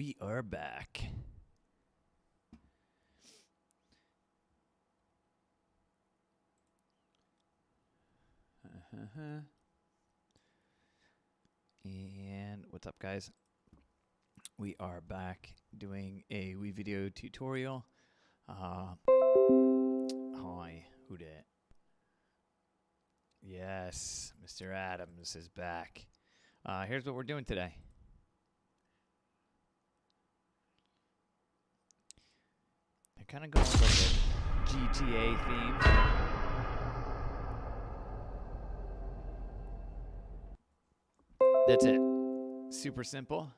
we are back. And what's up, guys? We are back doing a Wii video tutorial. Hi, who dat? Yes, Mr. Adams is back. Here's what we're doing today. I'm kind of going with like a GTA theme. That's it. Super simple.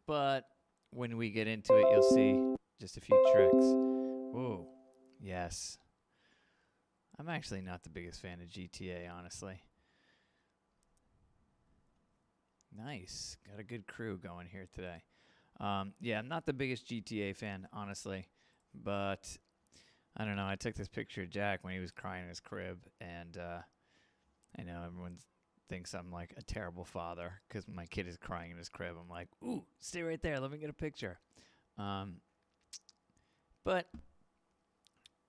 But when we get into it, you'll see just a few tricks. Whoa. Yes. I'm actually not the biggest fan of GTA, honestly. Nice. Got a good crew going here today. Yeah, I'm not the biggest GTA fan, honestly. But I don't know. I took this picture of Jack when he was crying in his crib. And I know everyone thinks I'm like a terrible father because my kid is crying in his crib. I'm like, ooh, stay right there. Let me get a picture. But,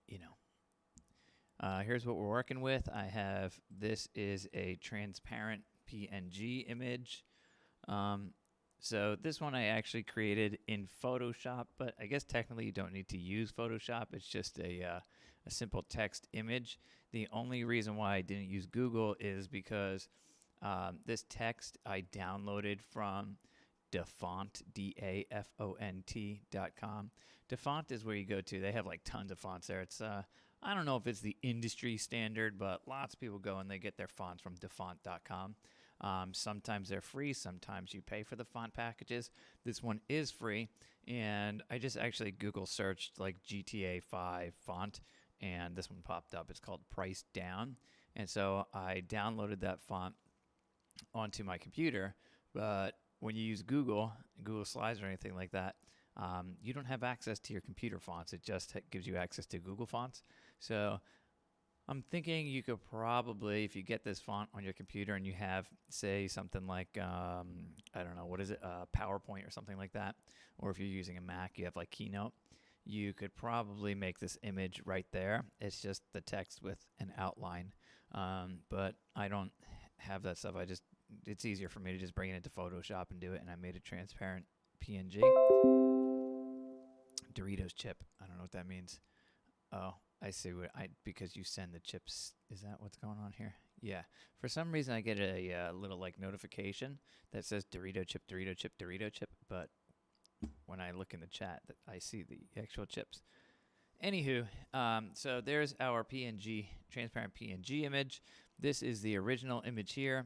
you know. Here's what we're working with. This is a transparent PNG image. So this one I actually created in Photoshop, but I guess technically you don't need to use Photoshop. It's just a simple text image. The only reason why I didn't use Google is because this text I downloaded from Dafont, DAFONT.com. Dafont is where you go to. They have like tons of fonts there. It's I don't know if it's the industry standard, but lots of people go and they get their fonts from Dafont.com. Sometimes they're free. Sometimes you pay for the font packages. This one is free, and I just actually Google searched like GTA 5 font, and this one popped up. It's called Price Down, and so I downloaded that font onto my computer. But when you use Google Slides or anything like that, you don't have access to your computer fonts. It just gives you access to Google Fonts. So I'm thinking you could probably, if you get this font on your computer and you have, say, something like, I don't know, what is it, PowerPoint or something like that, or if you're using a Mac, you have like Keynote, you could probably make this image right there. It's just the text with an outline. But I don't have that stuff. It's easier for me to just bring it into Photoshop and do it, and I made a transparent PNG. Doritos chip. I don't know what that means. Oh, I see because you send the chips. Is that what's going on here? Yeah. For some reason, I get a little like notification that says Dorito chip, Dorito chip, Dorito chip. But when I look in the chat, I see the actual chips. Anywho, so there's our PNG, transparent PNG image. This is the original image here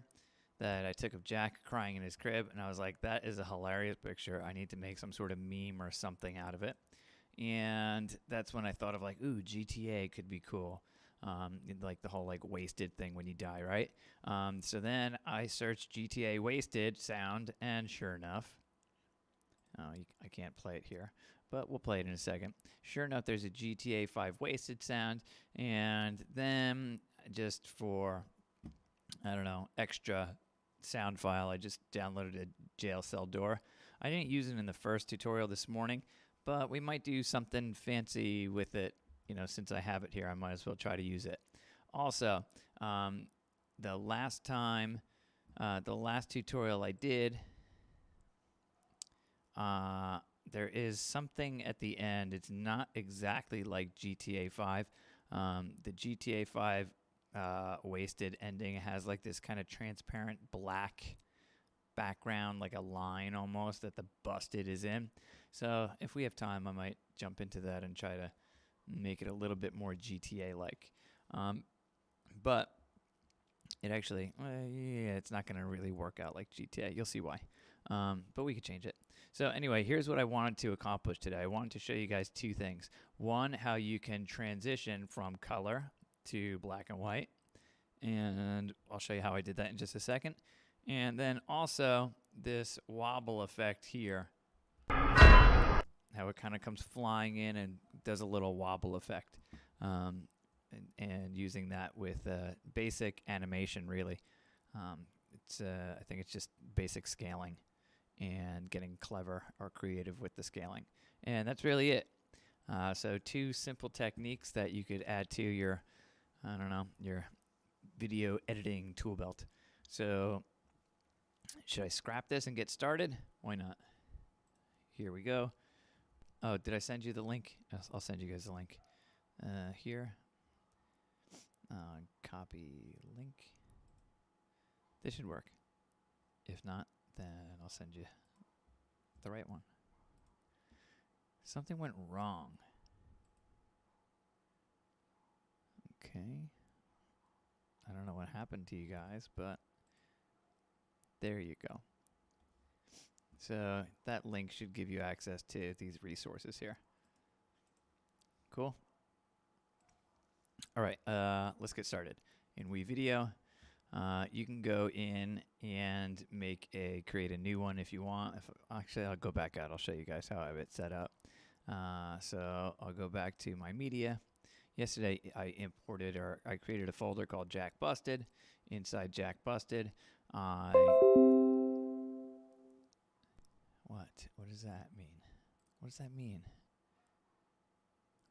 that I took of Jack crying in his crib, and I was like, that is a hilarious picture. I need to make some sort of meme or something out of it. And that's when I thought of like, ooh, GTA could be cool. Like the whole like wasted thing when you die, right? So then I searched GTA wasted sound, and sure enough, I can't play it here, but we'll play it in a second. Sure enough, there's a GTA 5 wasted sound, and then just for, I don't know, extra sound file, I just downloaded a jail cell door. I didn't use it in the first tutorial this morning, but we might do something fancy with it. You know, since I have it here, I might as well try to use it. Also, the last tutorial I did, there is something at the end. It's not exactly like GTA 5. The GTA 5 wasted ending has like this kind of transparent black background, like a line almost that the busted is in. So if we have time, I might jump into that and try to make it a little bit more GTA-like. But it actually, yeah, it's not going to really work out like GTA. You'll see why. But we could change it. So anyway, here's what I wanted to accomplish today. I wanted to show you guys two things. One, how you can transition from color to black and white. And I'll show you how I did that in just a second. And then also this wobble effect here. How it kind of comes flying in and does a little wobble effect. And using that with basic animation, really. I think it's just basic scaling. and getting clever or creative with the scaling. And that's really it. So 2 simple techniques that you could add to your, I don't know, your video editing tool belt. So should I scrap this and get started? Why not? Here we go. Oh, did I send you the link? I'll send you guys the link. Here. Copy link. This should work. If not, then I'll send you the right one. Something went wrong. Okay. I don't know what happened to you guys, but there you go. So that link should give you access to these resources here. Cool. All right, let's get started. In WeVideo, you can go in and create a new one if you want. Actually, I'll go back out. I'll show you guys how I have it set up. So I'll go back to my media. Yesterday, I created a folder called Jack Busted. Inside Jack Busted, What does that mean? What does that mean?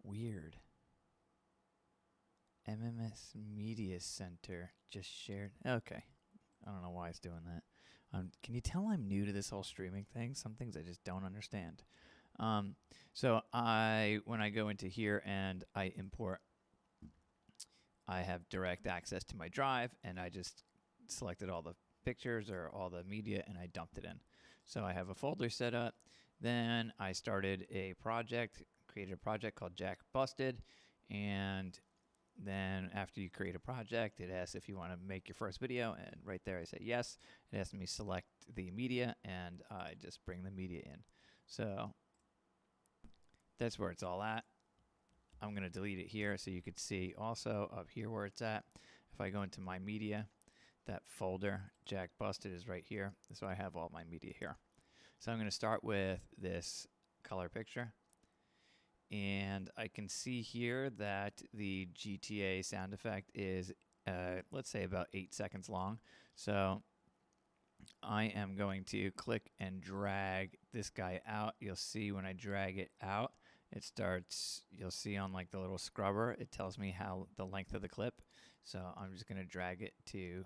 Weird. MMS Media Center just shared. Okay. I don't know why it's doing that. Can you tell I'm new to this whole streaming thing? Some things I just don't understand. So when I go into here and I import, I have direct access to my drive, and I just selected all the pictures or all the media and I dumped it in. So I have a folder set up. Then I started a project, created a project called Jack Busted, and then after you create a project, it asks if you want to make your first video, and right there I say yes. It asks me select the media, and I just bring the media in. So that's where it's all at. I'm going to delete it here so you could see also up here where it's at. If I go into my media, that folder, Jack Busted, is right here. So I have all my media here. So I'm going to start with this color picture. And I can see here that the GTA sound effect is, let's say, about 8 seconds long. So I am going to click and drag this guy out. You'll see when I drag it out, it starts, you'll see on like the little scrubber, it tells me how the length of the clip. So I'm just going to drag it to,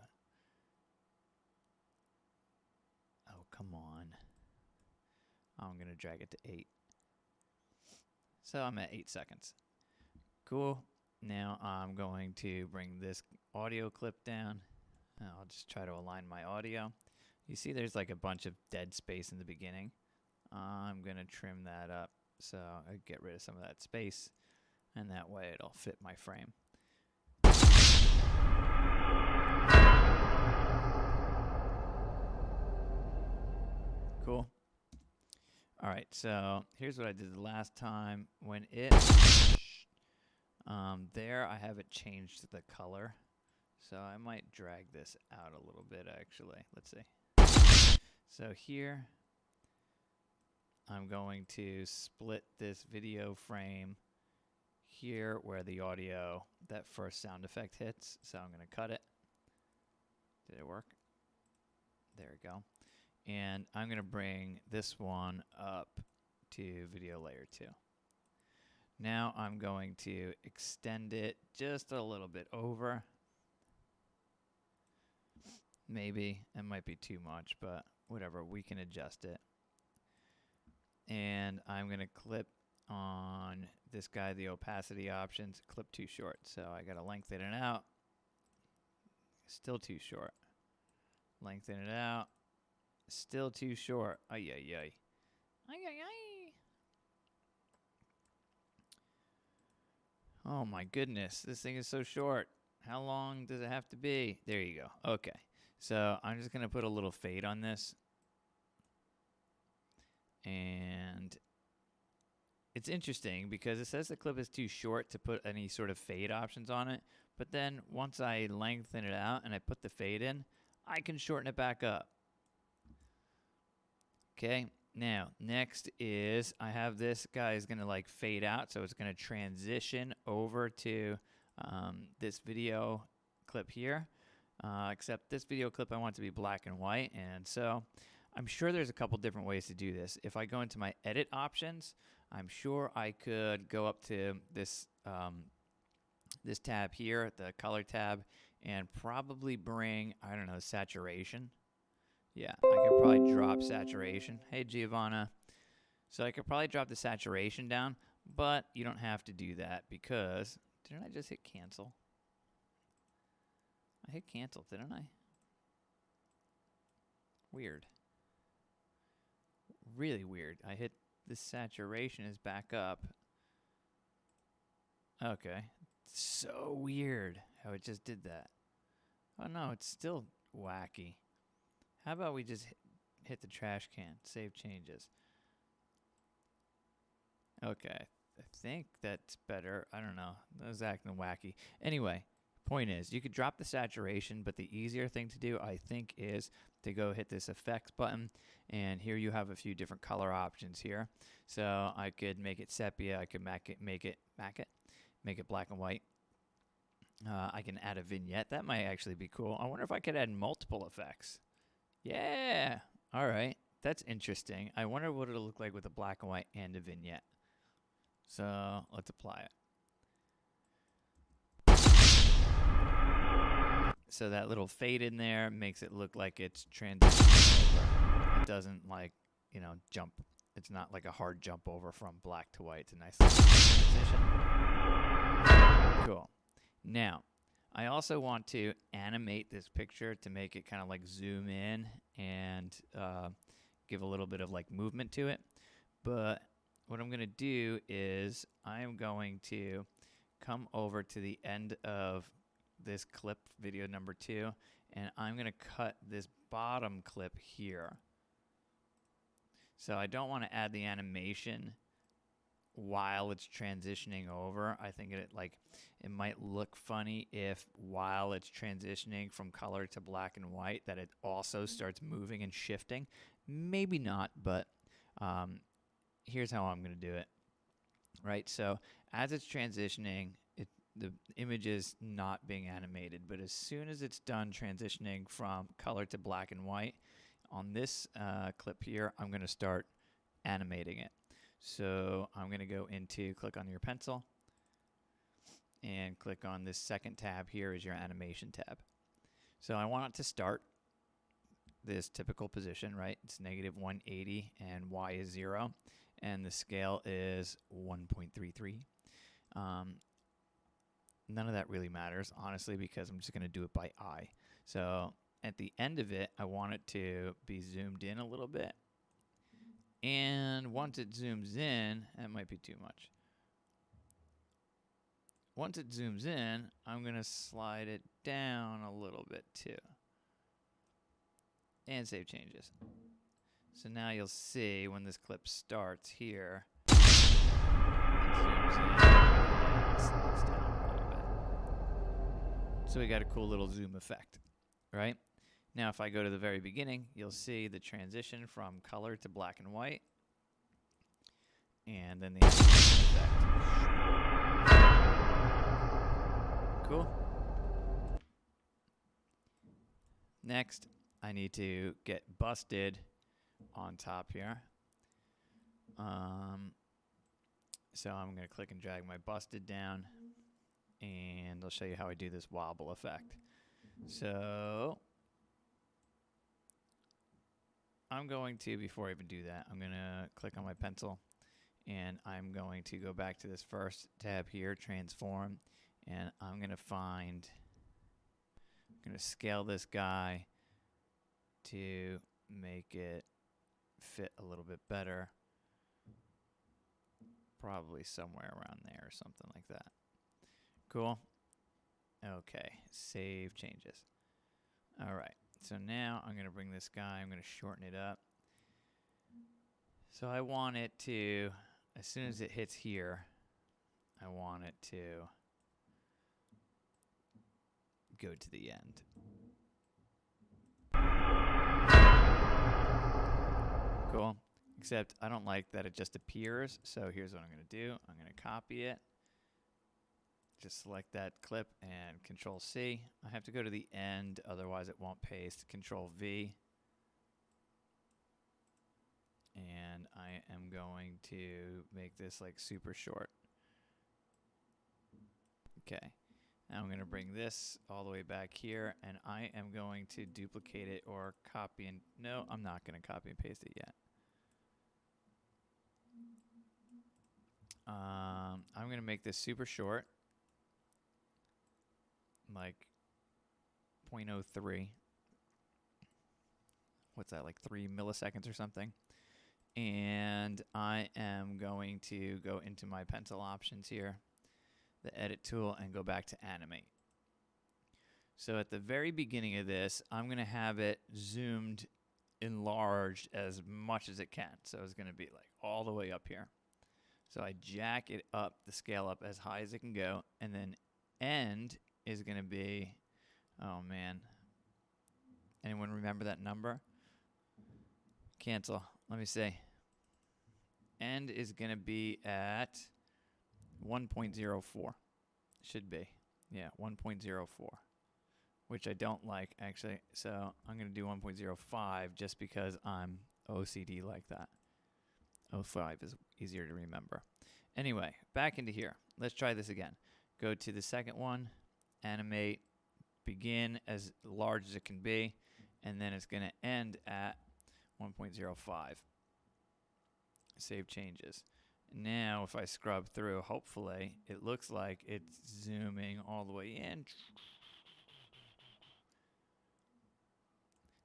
oh, come on. I'm going to drag it to 8. So I'm at 8 seconds. Cool. Now I'm going to bring this audio clip down. I'll just try to align my audio. You see there's like a bunch of dead space in the beginning. I'm going to trim that up so I get rid of some of that space, and that way it'll fit my frame. Cool. All right, so here's what I did the last time. When there I have it changed the color. So I might drag this out a little bit actually. Let's see. So here I'm going to split this video frame here where the audio, that first sound effect hits. So I'm going to cut it. Did it work? There we go. And I'm going to bring this one up to video layer 2. Now I'm going to extend it just a little bit over. Maybe it might be too much, but whatever, we can adjust it. And I'm going to clip on this guy, the opacity options, clip too short. So I got to lengthen it out. Still too short. Lengthen it out. Still too short. Ay, ay, ay. Ay, ay, ay. Oh my goodness, this thing is so short. How long does it have to be? There you go. Okay. So I'm just going to put a little fade on this. And it's interesting because it says the clip is too short to put any sort of fade options on it. But then once I lengthen it out and I put the fade in, I can shorten it back up. Okay, now next is I have this guy is going to like fade out, so it's going to transition over to this video clip here. Except this video clip I want to be black and white, and so I'm sure there's a couple different ways to do this. If I go into my edit options, I'm sure I could go up to this this tab here, the color tab, and probably bring, I don't know, saturation. Yeah, I could probably drop saturation. Hey, Giovanna. So I could probably drop the saturation down, but you don't have to do that because, didn't I just hit cancel? I hit cancel, didn't I? Weird. Really weird. I hit the saturation is back up. Okay. So weird how it just did that. Oh no, it's still wacky. How about we just hit the trash can, save changes. Okay, I think that's better. I don't know. That was acting wacky. Anyway, point is, you could drop the saturation, but the easier thing to do, I think, is to go hit this effects button, and here you have a few different color options here. So I could make it sepia. I could make it black and white. I can add a vignette. That might actually be cool. I wonder if I could add multiple effects. Yeah. All right. That's interesting. I wonder what it'll look like with a black and white and a vignette. So let's apply it. So that little fade in there makes it look like it's transitioning over. It doesn't like, you know, jump. It's not like a hard jump over from black to white. It's a nice little transition. Cool. Now, I also want to animate this picture to make it kind of like zoom in and give a little bit of like movement to it. But what I'm going to do is I'm going to come over to the end of this clip, video number 2, and I'm going to cut this bottom clip here. So I don't want to add the animation while it's transitioning over. I think it might look funny if while it's transitioning from color to black and white that it also starts moving and shifting. Maybe not, but here's how I'm going to do it. Right, so as it's transitioning, the image is not being animated, but as soon as it's done transitioning from color to black and white, on this clip here, I'm going to start animating it. So I'm going to go into, click on your pencil, and click on this second tab here is your animation tab. So I want it to start this typical position, right? It's negative 180 and Y is 0, and the scale is 1.33. None of that really matters, honestly, because I'm just going to do it by eye. So at the end of it, I want it to be zoomed in a little bit. And once it zooms in, that might be too much. Once it zooms in, I'm going to slide it down a little bit too. And save changes. So now you'll see when this clip starts here, it zooms in and slides down a little bit. So we got a cool little zoom effect, right? Now if I go to the very beginning, you'll see the transition from color to black and white. And then the effect. Cool. Next, I need to get busted on top here. So I'm going to click and drag my busted down, and I'll show you how I do this wobble effect. So I'm going to, before I even do that, I'm going to click on my pencil, and I'm going to go back to this first tab here, transform, and I'm going to scale this guy to make it fit a little bit better. Probably somewhere around there or something like that. Cool. Okay, save changes. All right, so now I'm going to bring this guy, I'm going to shorten it up. So I want it to, as soon as it hits here, I want it to go to the end. Cool. Except I don't like that it just appears, so here's what I'm going to do. I'm going to copy it. Just select that clip and Control C. I have to go to the end, otherwise it won't paste. Control V. and I am going to make this like super short. Okay. Now I'm going to bring this all the way back here, and I am going to duplicate it or copy and... No, I'm not going to copy and paste it yet. I'm going to make this super short, like 0.03. What's that, like 3 milliseconds or something? And I am going to go into my pencil options here, the edit tool, and go back to animate. So at the very beginning of this, I'm going to have it zoomed, enlarged as much as it can. So it's going to be like all the way up here. So I jack it up, the scale up as high as it can go, and then end is going to be, oh man, anyone remember that number? Cancel. Let me see. End is going to be at 1.04. Should be. Yeah, 1.04. Which I don't like, actually. So I'm going to do 1.05 just because I'm OCD like that. 05 is easier to remember. Anyway, back into here. Let's try this again. Go to the second one, animate, begin as large as it can be, and then it's going to end at 1.05. Save changes. Now, if I scrub through, hopefully, it looks like it's zooming all the way in.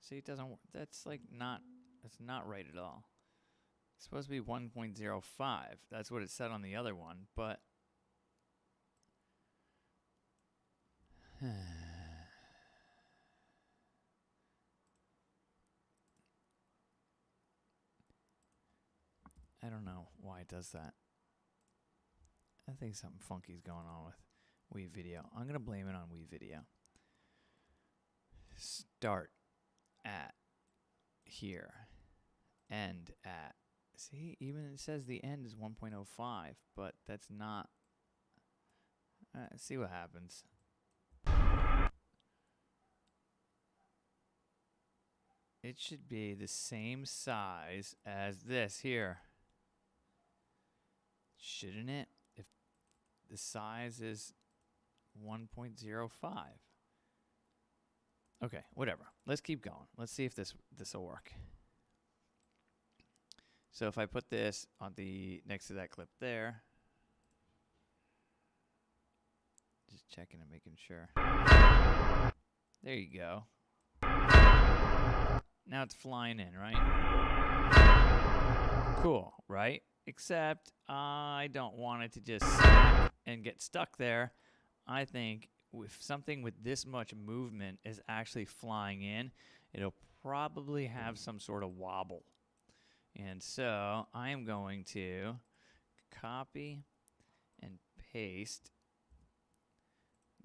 See, it doesn't. That's like not. That's not right at all. It's supposed to be 1.05. That's what it said on the other one, but I don't know why it does that. I think something funky is going on with Wii Video. I'm gonna blame it on Wii Video. Start at here. End at. See, even it says the end is 1.05, but that's not. See what happens. It should be the same size as this here. Shouldn't it? If the size is 1.05. Okay, whatever. Let's keep going. Let's see if this will work. So if I put this on the next to that clip there, just checking and making sure. There you go. Now it's flying in, right? Cool, right? Except I don't want it to just snap and get stuck there. I think if something with this much movement is actually flying in, it'll probably have some sort of wobble. And so I am going to copy and paste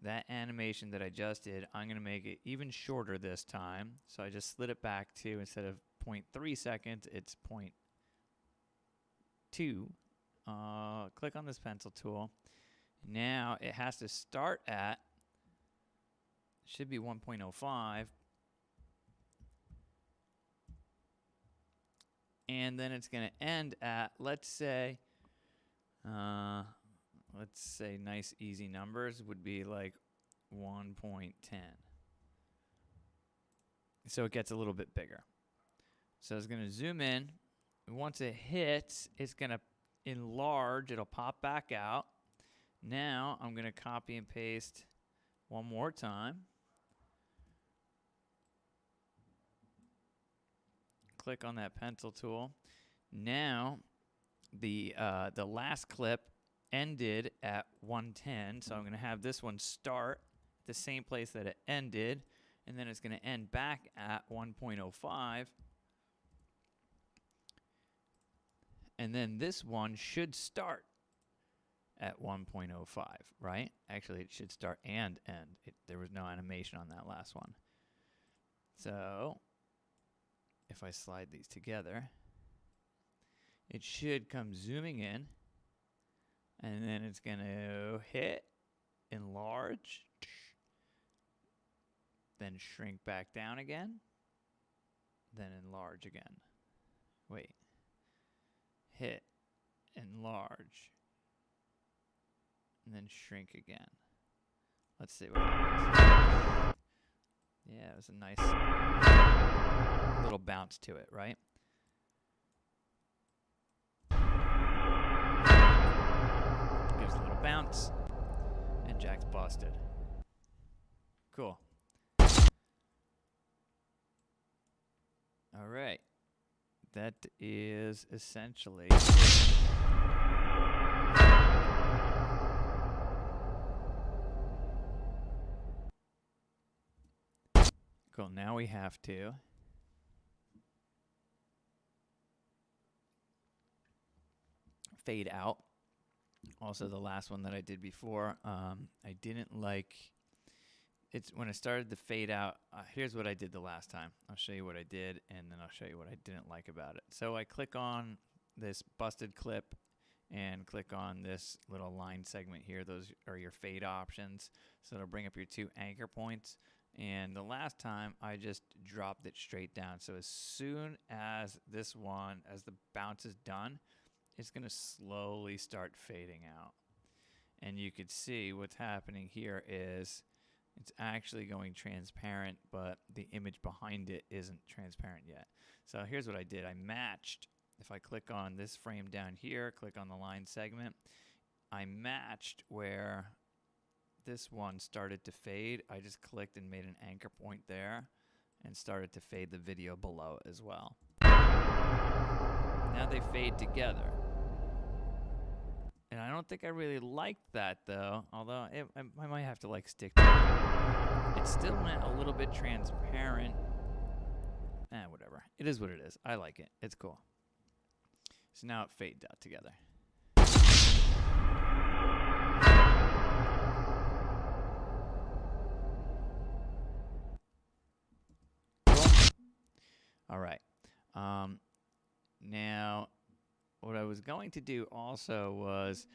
that animation that I just did. I'm going to make it even shorter this time. So I just slid it back to, instead of 0.3 seconds, it's 0.2. Click on this pencil tool. Now it has to start at, should be 1.05. And then it's going to end at, let's say nice easy numbers would be like 1.10. So it gets a little bit bigger. So it's going to zoom in. Once it hits, it's going to enlarge. It'll pop back out. Now I'm going to copy and paste one more time. Click on that pencil tool. Now the last clip ended at 110, so I'm going to have this one start at the same place that it ended, and then it's going to end back at 1.05. And then this one should start at 1.05, right? Actually, it should start and end. There was no animation on that last one. So if I slide these together, it should come zooming in, and then it's going to hit, enlarge, then shrink back down again, then enlarge again. Wait, hit, enlarge, and then shrink again. Let's see what happens. Yeah, it was a nice little bounce to it, right? Gives a little bounce, and Jack's busted. Cool. All right. That is essentially cool. Now we have to fade out. Also, the last one that I did before, I didn't like. It's when I started to fade out. Here's what I did the last time. I'll show you what I did, and then I'll show you what I didn't like about it. So I click on this busted clip and click on this little line segment here. Those are your fade options. So it'll bring up your 2 anchor points. And the last time I just dropped it straight down. So as soon as this one, as the bounce is done, it's going to slowly start fading out. And you could see what's happening here is it's actually going transparent, but the image behind it isn't transparent yet. So here's what I did. I matched. If I click on this frame down here, click on the line segment, I matched where this one started to fade. I just clicked and made an anchor point there and started to fade the video below as well. Now they fade together. And I don't think I really liked that though, although I might have to like stick to it. It still went a little bit transparent. Whatever. It is what it is. I like it. It's cool. So now it fades out together. Cool. All right. Now, what I was going to do also was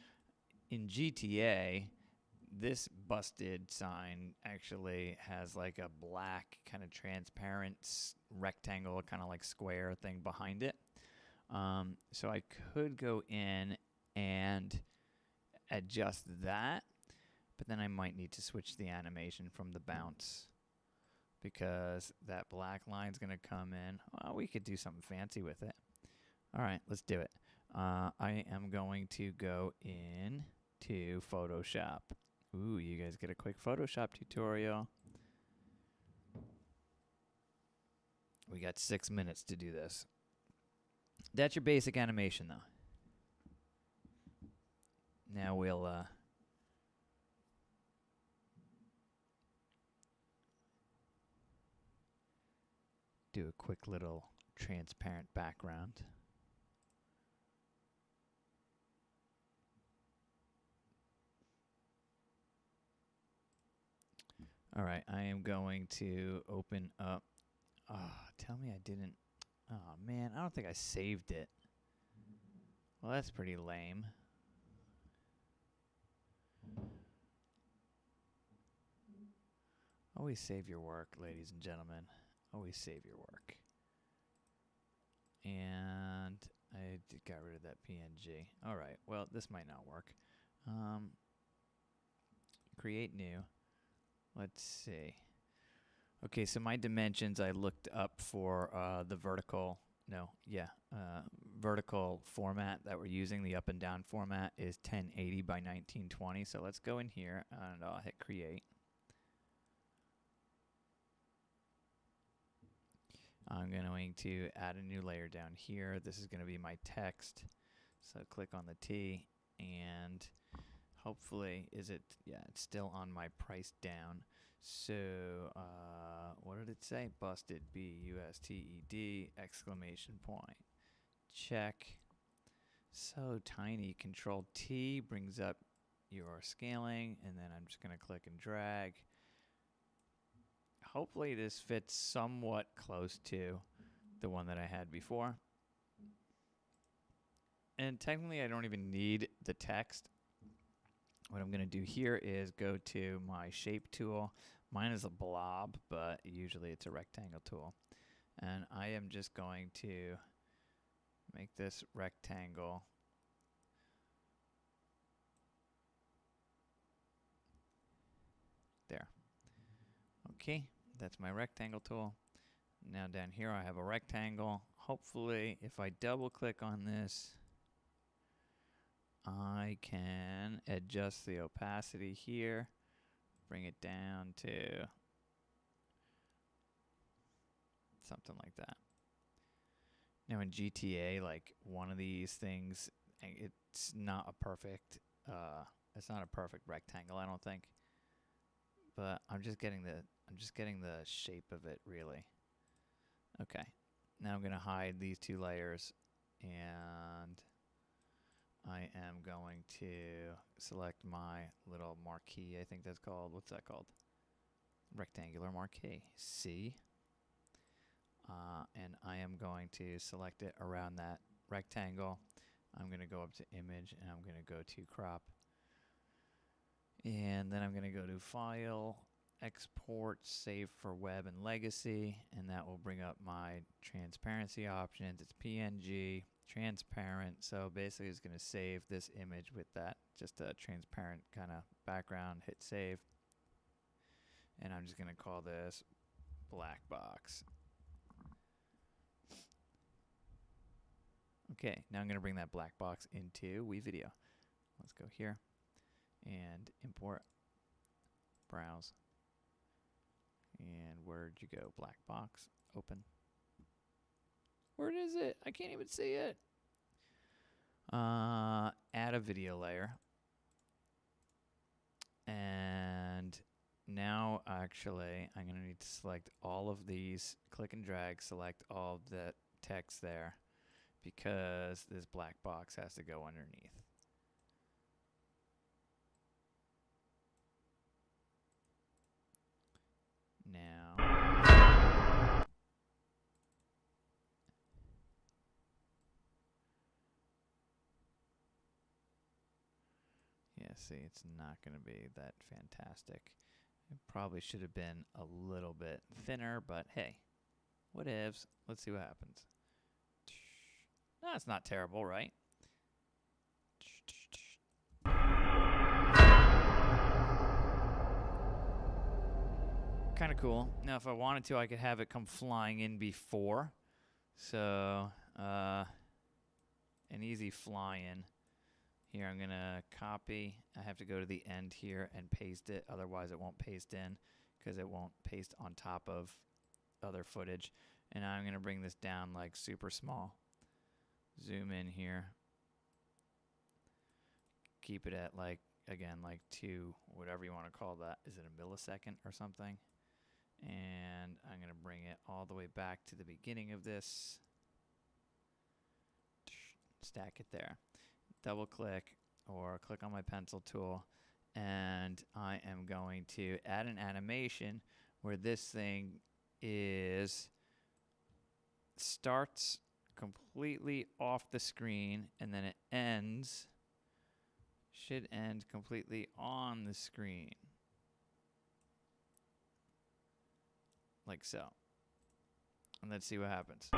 in GTA, this busted sign actually has like a black kind of transparent rectangle, kind of like square thing behind it. So I could go in and adjust that, but then I might need to switch the animation from the bounce because that black line's going to come in. Well, we could do something fancy with it. All right, let's do it. I am going to go in to Photoshop. Ooh, you guys get a quick Photoshop tutorial. We got 6 minutes to do this. That's your basic animation, though. Now we'll do a quick little transparent background. All right, I am going to open up. Oh, tell me I didn't. Oh, man, I don't think I saved it. Well, that's pretty lame. Always save your work, ladies and gentlemen. Always save your work. And I got rid of that PNG. All right, well, this might not work. Create new. Let's see. Okay, so my dimensions, I looked up for the vertical format that we're using. The up and down format is 1080 by 1920. So let's go in here and I'll hit create. I'm going to add a new layer down here. This is going to be my text. So click on the T and hopefully it's still on my price down. So what did it say? Busted, B-U-S-T-E-D, exclamation point. Check. So tiny. Control T brings up your scaling, and then I'm just going to click and drag. Hopefully this fits somewhat close to the one that I had before. And technically I don't even need the text. What I'm going to do here is go to my shape tool. Mine is a blob, but usually it's a rectangle tool. And I am just going to Make this rectangle. There. Okay, that's my rectangle tool. Now down here I have a rectangle. Hopefully, if I double click on this, I can adjust the opacity here, bring it down to something like that. Now in GTA, like one of these things, it's not a perfect rectangle, I don't think. But I'm just getting the shape of it really. Okay. Now I'm going to hide these two layers, and I am going to select my little marquee, I think that's called. What's that called? Rectangular marquee. C. And I am going to select it around that rectangle. I'm going to go up to image, and I'm going to go to crop. And then I'm going to go to file, export, save for web and legacy, and that will bring up my transparency options. It's PNG, transparent, so basically it's going to save this image with that, just a transparent kind of background. Hit save, and I'm just going to call this black box. Okay, now I'm going to bring that black box into WeVideo. Let's go here and import, browse, and where'd you go? Black box, open. Where is it? I can't even see it. Add a video layer. And now actually I'm going to need to select all of these, click and drag, select all of the text there, because this black box has to go underneath. Now, yeah, see, it's not going to be that fantastic. It probably should have been a little bit thinner, but hey, what ifs? Let's see what happens. No, it's not terrible, right? Kind of cool. Now, if I wanted to, I could have it come flying in before. So, an easy fly-in. Here, I'm going to copy. I have to go to the end here and paste it. Otherwise, it won't paste in because it won't paste on top of other footage. And I'm going to bring this down like super small. Zoom in here. Keep it at like, again, like 2, whatever you want to call that. Is it a millisecond or something? And I'm going to bring it all the way back to the beginning of this. Stack it there. Double click or click on my pencil tool, and I am going to add an animation where this thing starts completely off the screen, and then it should end completely on the screen. Like so. And let's see what happens.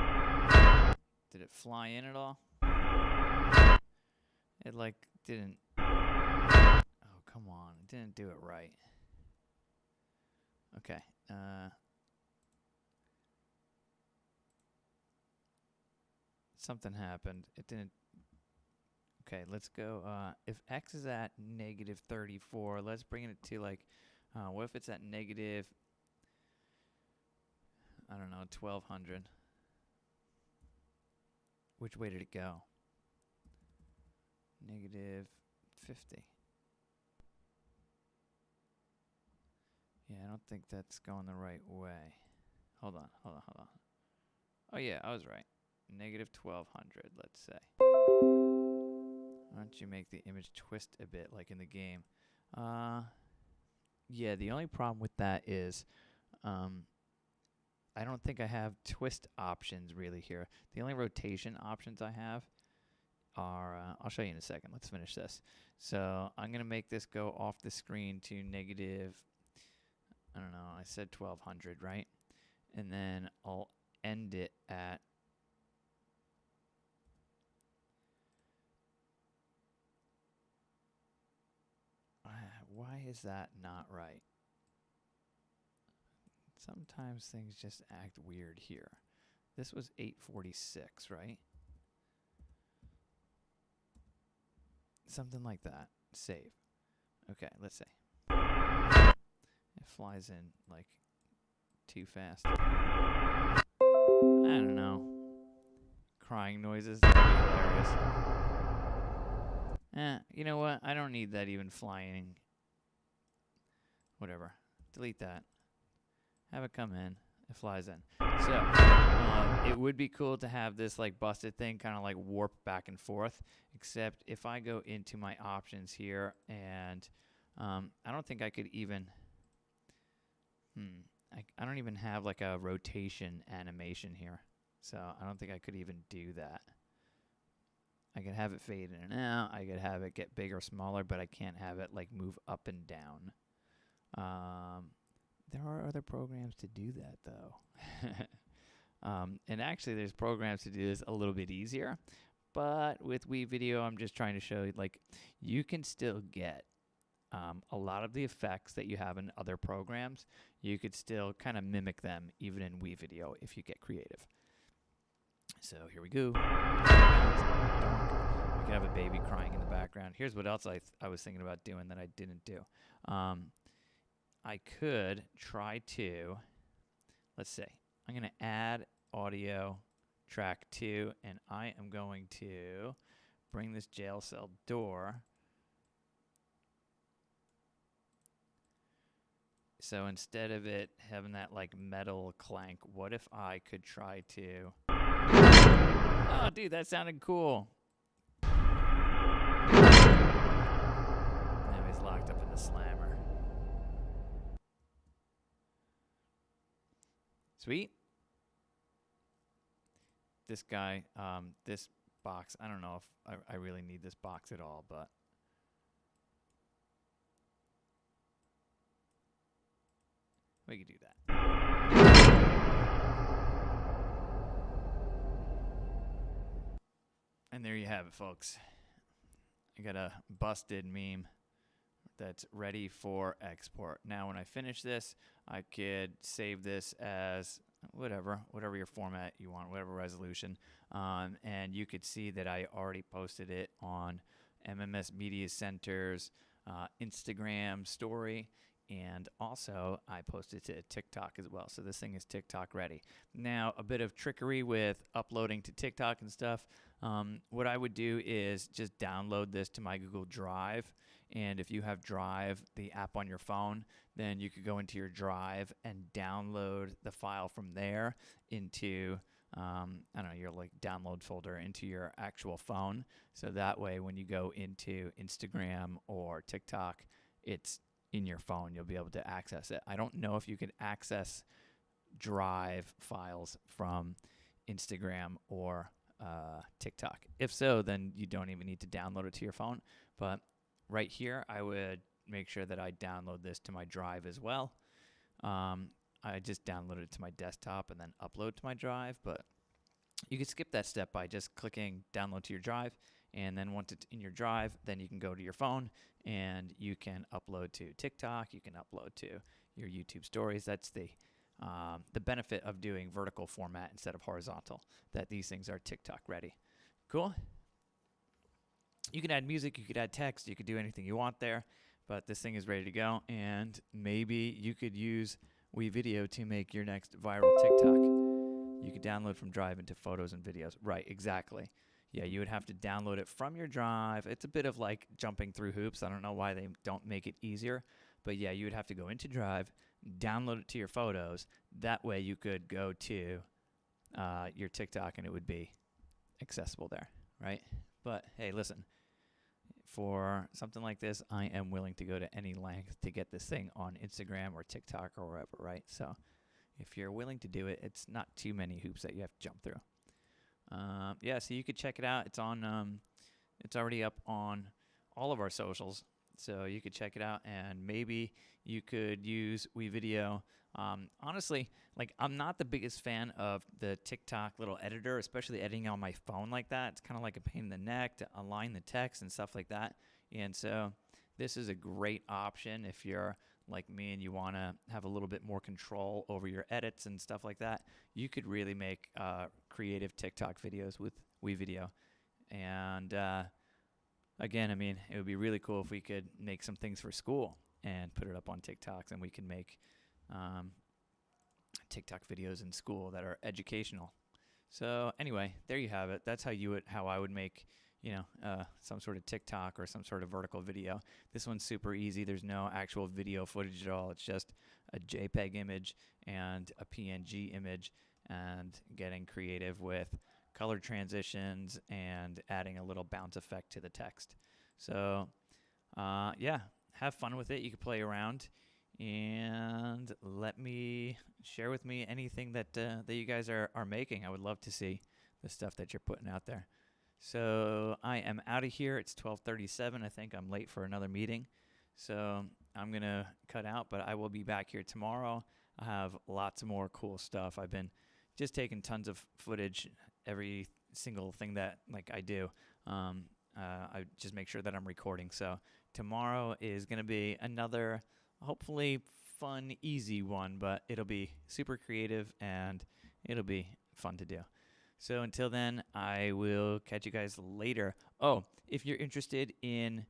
Did it fly in at all? It like didn't. Oh, come on. It didn't do it right. Okay. Something happened. It didn't. Okay, let's go. If x is at negative 34, let's bring it to like, what if it's at negative, I don't know, 1200? Which way did it go? Negative 50. Yeah, I don't think that's going the right way. Hold on. Oh yeah, I was right. Negative 1200, let's say. Why don't you make the image twist a bit like in the game? Yeah, the only problem with that is I don't think I have twist options really here. The only rotation options I have are, I'll show you in a second. Let's finish this. So I'm going to make this go off the screen to negative, I don't know, I said 1200, right? And then I'll end it at why is that not right? Sometimes things just act weird here. This was 846, right? Something like that. Save. Okay, let's see. It flies in like too fast. I don't know. Crying noises. That'd be hilarious. You know what? I don't need that even flying. Whatever. Delete that. Have it come in. It flies in. So, it would be cool to have this like busted thing kind of like warp back and forth. Except if I go into my options here and I don't think I could even... I don't even have like a rotation animation here. So I don't think I could even do that. I could have it fade in and out. I could have it get bigger or smaller, but I can't have it like move up and down. There are other programs to do that though. And actually there's programs to do this a little bit easier. But with WeVideo, I'm just trying to show you like you can still get a lot of the effects that you have in other programs. You could still kind of mimic them even in WeVideo if you get creative. So here we go. We could have a baby crying in the background. Here's what else I was thinking about doing that I didn't do. I could try to, let's see, I'm going to add audio track 2, and I am going to bring this jail cell door. So instead of it having that like metal clank, what if I could try to... Oh, dude, that sounded cool. Now he's locked up in the slammer. Sweet. This guy, this box, I don't know if I really need this box at all, but... we could do that. And there you have it, folks. I got a busted meme that's ready for export. Now, when I finish this, I could save this as whatever your format you want, whatever resolution. And you could see that I already posted it on MMS Media Center's Instagram story. And also, I posted to TikTok as well. So this thing is TikTok ready. Now, a bit of trickery with uploading to TikTok and stuff. What I would do is just download this to my Google Drive. And if you have Drive, the app on your phone, then you could go into your Drive and download the file from there into, I don't know, your like download folder into your actual phone. So that way, when you go into Instagram or TikTok, it's in your phone. You'll be able to access it. I don't know if you can access Drive files from Instagram or TikTok. If so, then you don't even need to download it to your phone. But right here, I would make sure that I download this to my Drive as well. I just downloaded it to my desktop and then upload to my Drive, but you can skip that step by just clicking download to your Drive. And then once it's in your Drive, then you can go to your phone and you can upload to TikTok. You can upload to your YouTube stories. That's the benefit of doing vertical format instead of horizontal, that these things are TikTok ready. Cool? You can add music, you could add text, you could do anything you want there, but this thing is ready to go, and maybe you could use WeVideo to make your next viral TikTok. You could download from Drive into photos and videos. Right, exactly. Yeah, you would have to download it from your Drive. It's a bit of like jumping through hoops. I don't know why they don't make it easier, but yeah, you would have to go into Drive, download it to your photos. That way you could go to your TikTok and it would be accessible there, right? But hey, listen, for something like this, I am willing to go to any length to get this thing on Instagram or TikTok or wherever, right? So if you're willing to do it, it's not too many hoops that you have to jump through. Yeah, so you could check it out. It's on, it's already up on all of our socials, so you could check it out, and maybe you could use WeVideo. Honestly, like I'm not the biggest fan of the TikTok little editor, especially editing on my phone like that. It's kind of like a pain in the neck to align the text and stuff like that. And so this is a great option if you're like me and you want to have a little bit more control over your edits and stuff like that. You could really make creative TikTok videos with WeVideo. And again, I mean, it would be really cool if we could make some things for school and put it up on TikToks, and we can make TikTok videos in school that are educational. So anyway, there you have it. That's how I would make, some sort of TikTok or some sort of vertical video. This one's super easy. There's no actual video footage at all. It's just a JPEG image and a PNG image, and getting creative with color transitions and adding a little bounce effect to the text. So yeah, have fun with it. You can play around and share with me anything that you guys are making. I would love to see the stuff that you're putting out there. So I am out of here. It's 12:37. I think I'm late for another meeting. So I'm going to cut out, but I will be back here tomorrow. I have lots more cool stuff. I've been just taking tons of footage, every single thing that I do. I just make sure that I'm recording. So tomorrow is going to be another hopefully fun, easy one, but it'll be super creative and it'll be fun to do. So until then, I will catch you guys later. Oh, if you're interested in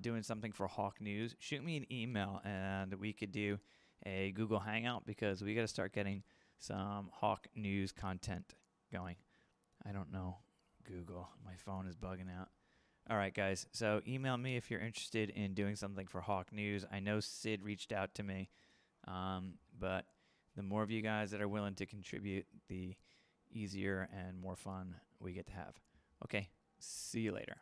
doing something for Hawk News, shoot me an email and we could do a Google Hangout, because we got to start getting some Hawk News content going. I don't know Google. My phone is bugging out. All right, guys. So email me if you're interested in doing something for Hawk News. I know Sid reached out to me, but the more of you guys that are willing to contribute, the easier and more fun we get to have. Okay, see you later.